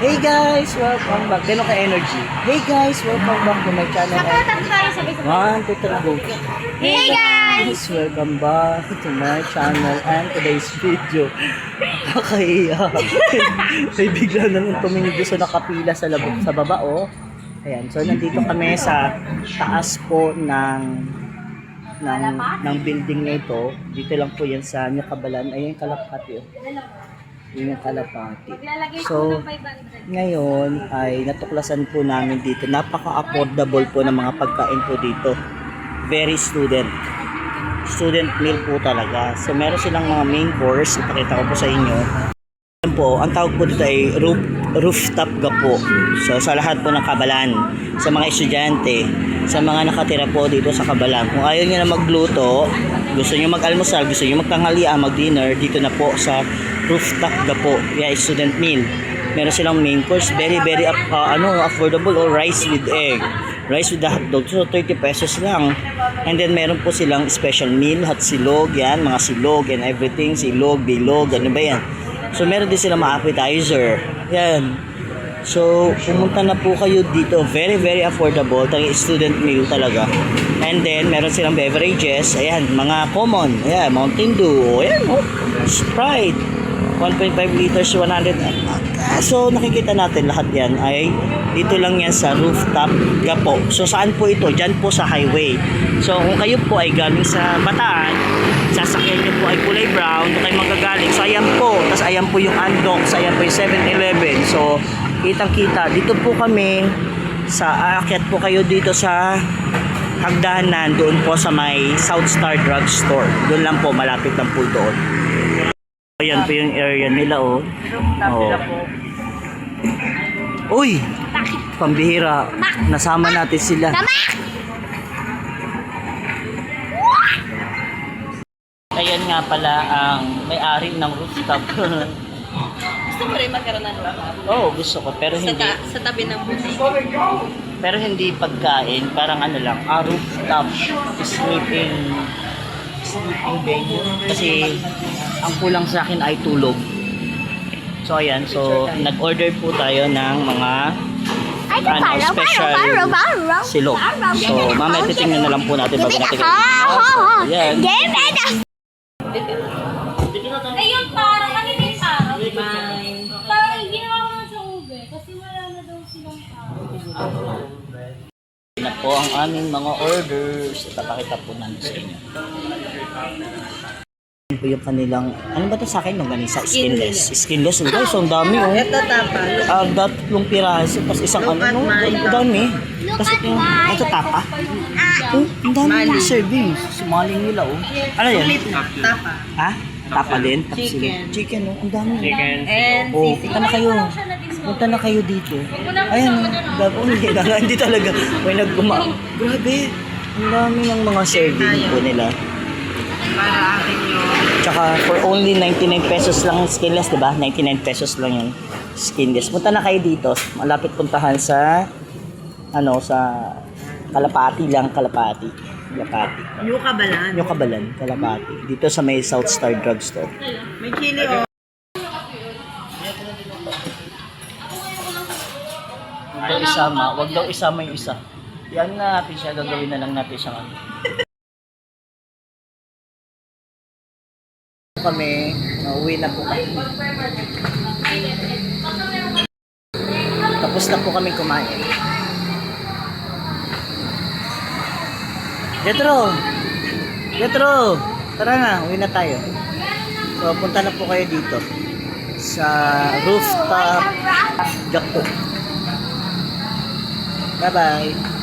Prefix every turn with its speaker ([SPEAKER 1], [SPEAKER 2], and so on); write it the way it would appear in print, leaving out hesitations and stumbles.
[SPEAKER 1] Hey guys, welcome back. Gano'n ka energy. Hey guys, welcome back to my channel. One, two, three, go.
[SPEAKER 2] Hey guys!
[SPEAKER 1] Welcome back to my channel and today's video. Nakakahiya. May bigla nang tumingin doon sa nakapila sa baba, oh. Ayan, so nandito kami sa taas po ng building na ito. Dito lang po yan sa New Cabalan. Ayun yung Kalapati, oh. Yun yung Kalapati. So, ngayon ay natuklasan po namin dito. Napaka-affordable po ng mga pagkain po dito. Very student meal po talaga. So, meron silang mga main course. Ipakita ko po sa inyo. Yan po, ang tawag po dito ay rooftop gapo. So, sa lahat po ng Cabalan, sa mga estudyante, sa mga nakatira po dito sa Cabalan. Kung ayaw nyo na magluto, gusto nyo mag-almusal, gusto nyo magtanghalian, mag-dinner, dito na po sa rooftop gapo. Yeah, student meal. Meron silang main course, very affordable, or rice with egg. Rice with the hotdog, so 30 pesos lang. And then meron po silang special meal, hot silog, yan, mga silog and everything, silog, bilog, ano ba yan. So meron din silang mga appetizer, yan. So pumunta na po kayo dito, very affordable, talaga student meal talaga. And then meron silang beverages, ayan, mga common, ayan, Mountain Dew, ayan, oh, Sprite, 1.5 liters, 100. So nakikita natin lahat yan ay dito lang yan sa rooftop gapo. So saan po ito? Diyan po sa highway. So kung kayo po ay galing sa Bataan, sasakyan nyo po ay kulay brown, doon kayo magagaling. So ayan po, tapos ayan po yung Andox, ayan po yung 7-Eleven. So kitang kita, dito po kami sa aakyat po kayo dito sa hagdanan, doon po sa may South Star Drug Store. Doon lang po, malapit lang po doon. Ayan po yung area nila, oh. Oh. Uy! Pambihira. Nasama natin sila. Ayan nga pala ang may-ari ng rooftop.
[SPEAKER 2] Gusto mo rin magkaroon ng rooftop?
[SPEAKER 1] Oo, gusto ko. Pero hindi.
[SPEAKER 2] Sa tabi ng butik.
[SPEAKER 1] Pero hindi pagkain. Parang ano lang. Rooftop. Sleeping venue. Kasi ang kulang sa akin ay tulog. So ayan, so nag-order po tayo ng mga special silog. So mamaya titingnan na lang po natin bago natin ayan.
[SPEAKER 2] Ayun, parang kanina yung araw. Parang ginawa ko na sa ube kasi wala na daw silang araw.
[SPEAKER 1] Na po ang aming mga orders. Ipapakita po namin sa inyo. Po yung kanilang, ano ba ito sa akin? Yung ganisa, skinless. Skinless, guys, ang dami, oh.
[SPEAKER 2] Ito tapa.
[SPEAKER 1] Tatlong piraso, tapos isang ano, no? Ang dami. Tapos yung, ito tapa. Oh, ang dami ng serving. Sumaling nila, oh. Ano yan?
[SPEAKER 2] Tapa.
[SPEAKER 1] Ha? Tapa din?
[SPEAKER 2] Chicken.
[SPEAKER 1] Chicken, oh. Ang dami.
[SPEAKER 2] And
[SPEAKER 1] Oh, punta na kayo. Punta na kayo dito. Ayan, oh. Hindi talaga. May Grabe. Ang dami ng mga serving po nila.
[SPEAKER 2] para akin yung...
[SPEAKER 1] Tsaka for only 99 pesos lang skinless, diba? 99 pesos lang yung skinless. Punta na kayo dito. Malapit puntahan sa sa Kalapati lang, Kalapati.
[SPEAKER 2] New Cabalan.
[SPEAKER 1] Yung Cabalan, Kalapati. Dito sa may South Star Drug Store.
[SPEAKER 2] May chili o...
[SPEAKER 1] Wag daw isama yung isa. Yan na natin siya, gagawin na lang natin siya. Kami, uwi na po kami. Tapos na po kami kumain. Jetro, tara na, uwi na tayo. So, punta na po kayo dito sa rooftop gapo. Bye-bye.